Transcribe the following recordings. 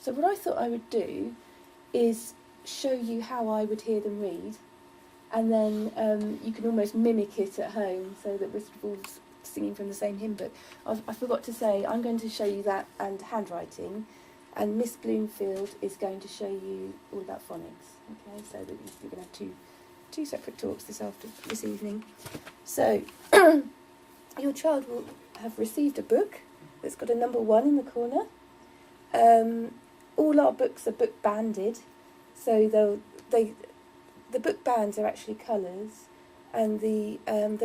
So what I thought I would do is show you how I would hear them read, and then you can almost mimic it at home, so that we're sort of all singing from the same hymn book. I forgot to say, I'm going to show you that and handwriting, and Miss Bloomfield is going to show you all about phonics. Okay, so that you're going to have two separate talks this evening. So your child will have received a book that's got a number 1 in the corner. All our books are book banded, so the book bands are actually colours, and the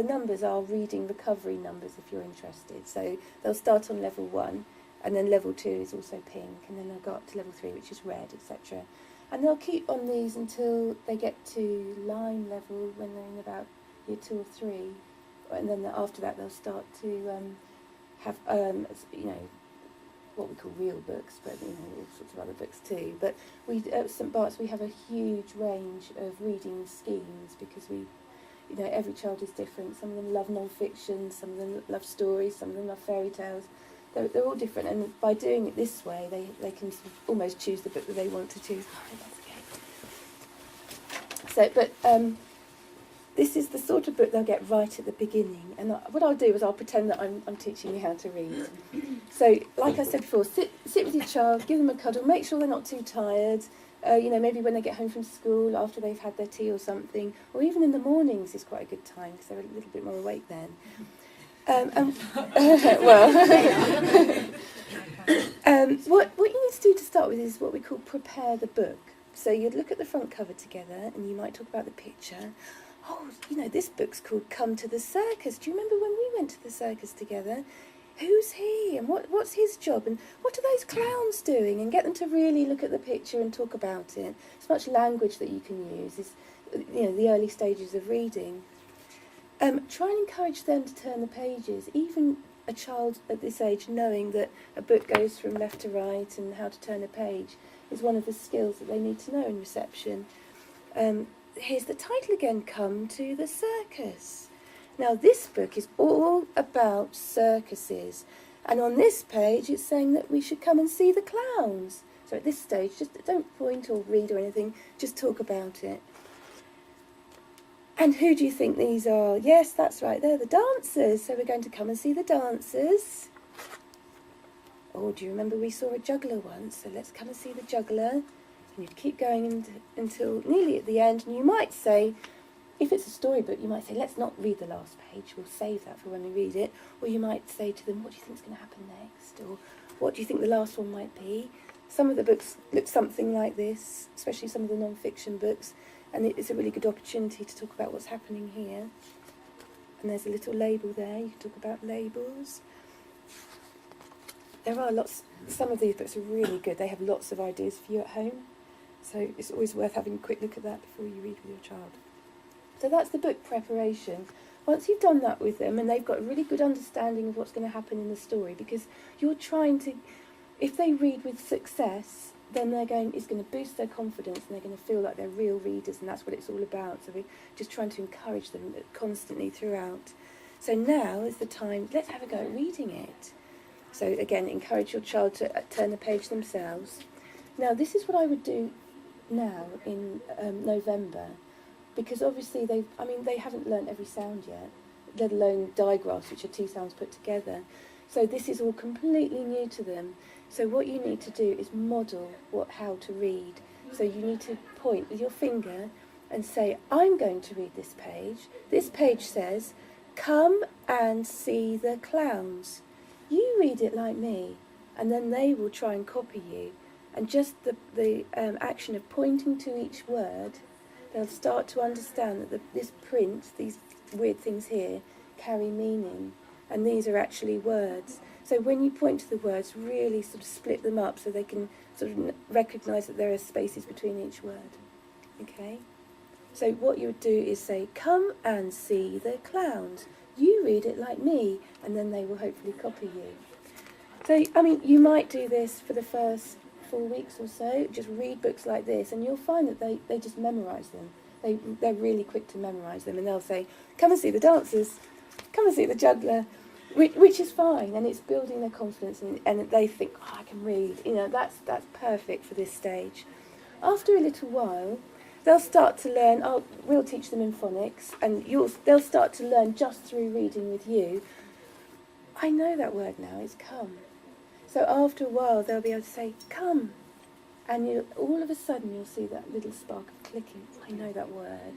numbers are reading recovery numbers if you're interested. So they'll start on level 1, and then level 2 is also pink, and then they'll go up to level 3, which is red, etc. And they'll keep on these until they get to line level when they're in about year 2 or 3, and then after that they'll start to have what we call real books, but all sorts of other books too. But we at St Barts we have a huge range of reading schemes, because every child is different. Some of them love non-fiction, some of them love stories, some of them love fairy tales. They're all different, and by doing it this way, they can sort of almost choose the book that they want to choose. So, but this is the sort of book they'll get right at the beginning. And what I'll do is I'll pretend that I'm teaching you how to read. So, like I said before, sit with your child, give them a cuddle, make sure they're not too tired. Maybe when they get home from school, after they've had their tea or something, or even in the mornings is quite a good time, because they're a little bit more awake then. What you need to do to start with is what we call prepare the book. So you'd look at the front cover together, and you might talk about the picture. Oh, this book's called Come to the Circus. Do you remember when we went to the circus together? Who's he, and what's his job, and what are those clowns doing? And get them to really look at the picture and talk about it. As much language that you can use is, the early stages of reading. Try and encourage them to turn the pages. Even a child at this age knowing that a book goes from left to right and how to turn a page is one of the skills that they need to know in reception. Here's the title again, Come to the Circus. Now this book is all about circuses, and on this page it's saying that we should come and see the clowns. So at this stage, just don't point or read or anything, just talk about it. And who do you think these are? Yes, that's right, they're the dancers. So we're going to come and see the dancers. Oh, do you remember we saw a juggler once? So let's come and see the juggler. And you'd keep going until nearly at the end. And you might say, if it's a storybook, you might say, let's not read the last page. We'll save that for when we read it. Or you might say to them, what do you think is going to happen next? Or what do you think the last one might be? Some of the books look something like this, especially some of the non-fiction books. And it's a really good opportunity to talk about what's happening here. And there's a little label there. You can talk about labels. There are lots. Some of these books are really good. They have lots of ideas for you at home. So it's always worth having a quick look at that before you read with your child. So that's the book preparation. Once you've done that with them, and they've got a really good understanding of what's going to happen in the story, because you're trying to, if they read with success, then it's going to boost their confidence, and they're going to feel like they're real readers, and that's what it's all about. So we're just trying to encourage them constantly throughout. So now is the time, let's have a go at reading it. So again, encourage your child to turn the page themselves. Now this is what I would do now in November, because obviously they haven't learnt every sound yet, let alone digraphs, which are 2 sounds put together. So this is all completely new to them. So what you need to do is model how to read. So you need to point with your finger and say, I'm going to read this page. This page says, come and see the clowns. You read it like me, and then they will try and copy you. And just the action of pointing to each word, they'll start to understand that this print, these weird things here, carry meaning. And these are actually words. So when you point to the words, really sort of split them up so they can sort of recognise that there are spaces between each word. Okay? So what you would do is say, come and see the clowns. You read it like me, and then they will hopefully copy you. So, you might do this for the first 4 weeks or so, just read books like this, and you'll find that they just memorise them. They're really quick to memorise them, and they'll say, come and see the dancers, come and see the juggler. which is fine, and it's building their confidence, and they think, oh, I can read. That's perfect for this stage. After a little while, they'll start to learn. We'll teach them in phonics, and they'll start to learn just through reading with you. I know that word now. It's come. So after a while, they'll be able to say come, and all of a sudden you'll see that little spark of clicking. I know that word.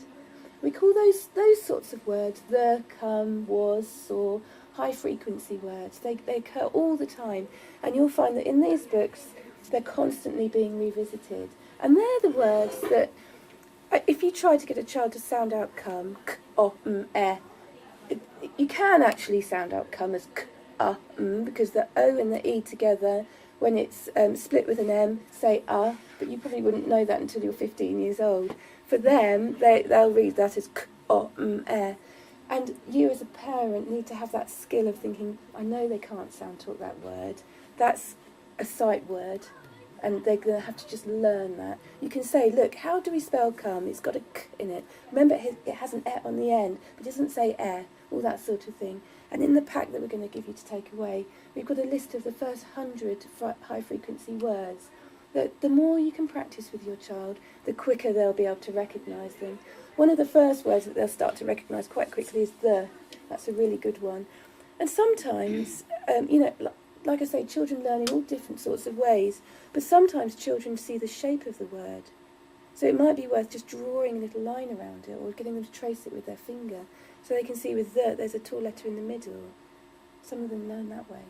We call those sorts of words the, come, was, saw, high frequency words. They occur all the time, and you'll find that in these books they're constantly being revisited. And they're the words that, if you try to get a child to sound out come, k, o, m, e, you can actually sound out come as k, because the O and the E together, when it's split with an M, say but you probably wouldn't know that until you're 15 years old. For them, they'll read that as k, o, m, e. And you as a parent need to have that skill of thinking, I know they can't sound talk that word. That's a sight word, and they're going to have to just learn that. You can say, look, how do we spell come? It's got a k in it. Remember, it has an e on the end, but it doesn't say e, all that sort of thing. And in the pack that we're going to give you to take away, we've got a list of the first 100 high-frequency words. The more you can practice with your child, the quicker they'll be able to recognise them. One of the first words that they'll start to recognise quite quickly is the. That's a really good one. And sometimes, like I say, children learn in all different sorts of ways, but sometimes children see the shape of the word. So it might be worth just drawing a little line around it, or getting them to trace it with their finger, so they can see with there's a tall letter in the middle. Some of them learn that way.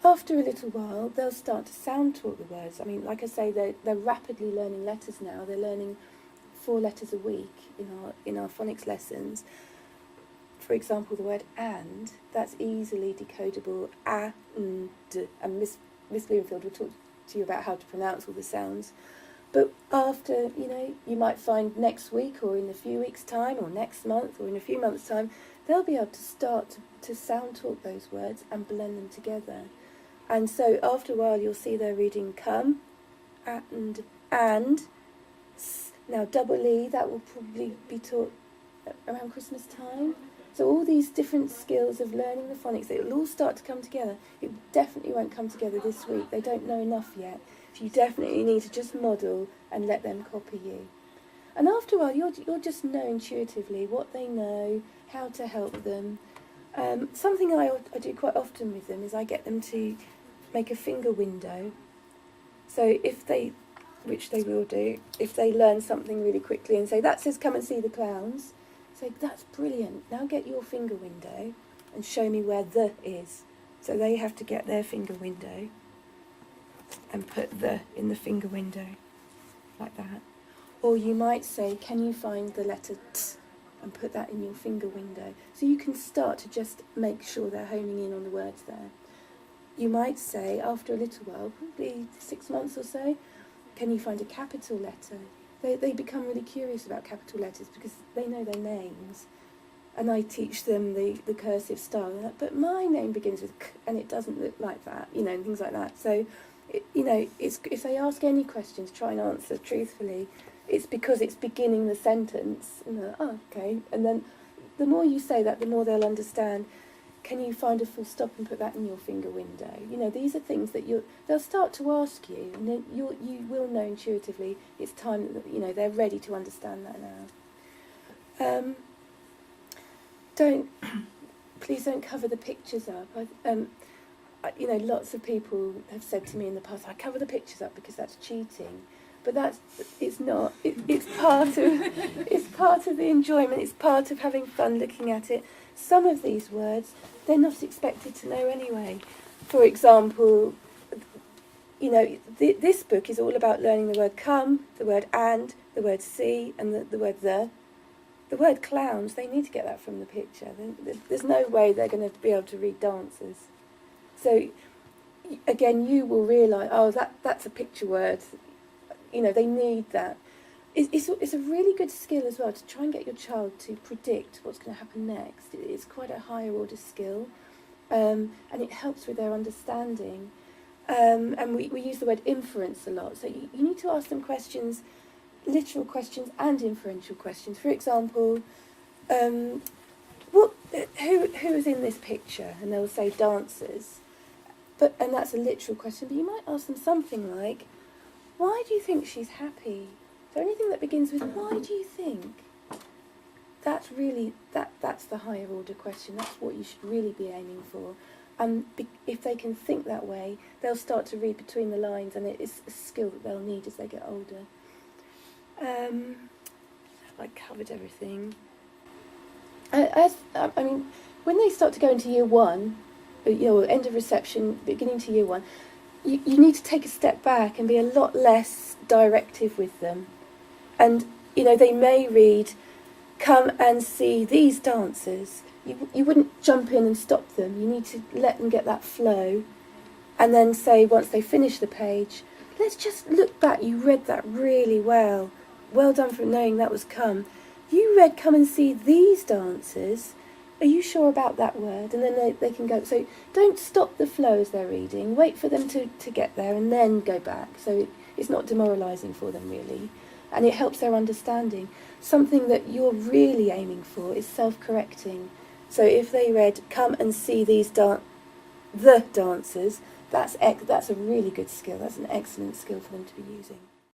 After a little while, they'll start to sound talk the words. I mean, like I say, they're rapidly learning letters now. They're learning 4 letters a week in our phonics lessons. For example, the word and, that's easily decodable. A, n, d. And Miss Bloomfield will talk to you about how to pronounce all the sounds. But after, you might find next week, or in a few weeks' time, or next month, or in a few months' time, they'll be able to start to sound talk those words and blend them together. And so after a while, you'll see they're reading come, and. Now, double E, that will probably be taught around Christmas time. So all these different skills of learning the phonics, it will all start to come together. It definitely won't come together this week. They don't know enough yet. So you definitely need to just model and let them copy you. And after a while, you'll just know intuitively what they know, how to help them. Something I do quite often with them is I get them to make a finger window. So which they will do, if they learn something really quickly and say, that says come and see the clowns, say, that's brilliant, now get your finger window and show me where the is. So they have to get their finger window and put the in the finger window, like that. Or you might say, can you find the letter T and put that in your finger window? So you can start to just make sure they're homing in on the words there. You might say, after a little while, probably 6 months or so, can you find a capital letter? They become really curious about capital letters because they know their names. And I teach them the cursive style. But my name begins with K and it doesn't look like that, and things like that. So, if they ask any questions, try and answer truthfully. It's because it's beginning the sentence. And okay. And then the more you say that, the more they'll understand. Can you find a full stop and put that in your finger window? These are things that they'll start to ask you, and then you will know intuitively it's time that they're ready to understand that now. Please don't cover the pictures up. Lots of people have said to me in the past, I cover the pictures up because that's cheating. But it's not. It's part of the enjoyment. It's part of having fun looking at it. Some of these words, they're not expected to know anyway. For example, this book is all about learning the word come, the word and, the word see, and the word the. The word clowns, they need to get that from the picture. There's no way they're going to be able to read dancers. So, again, you will realise, that's a picture word. They need that. It's a really good skill as well to try and get your child to predict what's going to happen next. It's quite a higher order skill, and it helps with their understanding. And we use the word inference a lot. So you need to ask them questions, literal questions and inferential questions. For example, who's in this picture? And they'll say dancers. And that's a literal question, but you might ask them something like, why do you think she's happy? So anything that begins with, why do you think? That's really, that's the higher order question. That's what you should really be aiming for. And if they can think that way, they'll start to read between the lines, and it's a skill that they'll need as they get older. Have I covered everything? I mean, when they start to go into year one, end of reception, beginning to year one, you need to take a step back and be a lot less directive with them. And, they may read, come and see these dancers. You wouldn't jump in and stop them. You need to let them get that flow. And then say, once they finish the page, let's just look back. You read that really well. Well done for knowing that was come. You read come and see these dancers. Are you sure about that word? And then they can go. So don't stop the flow as they're reading. Wait for them to get there and then go back. So it's not demoralising for them, really. And it helps their understanding. Something that you're really aiming for is self-correcting. So if they read, come and see these the dancers, that's a really good skill. That's an excellent skill for them to be using.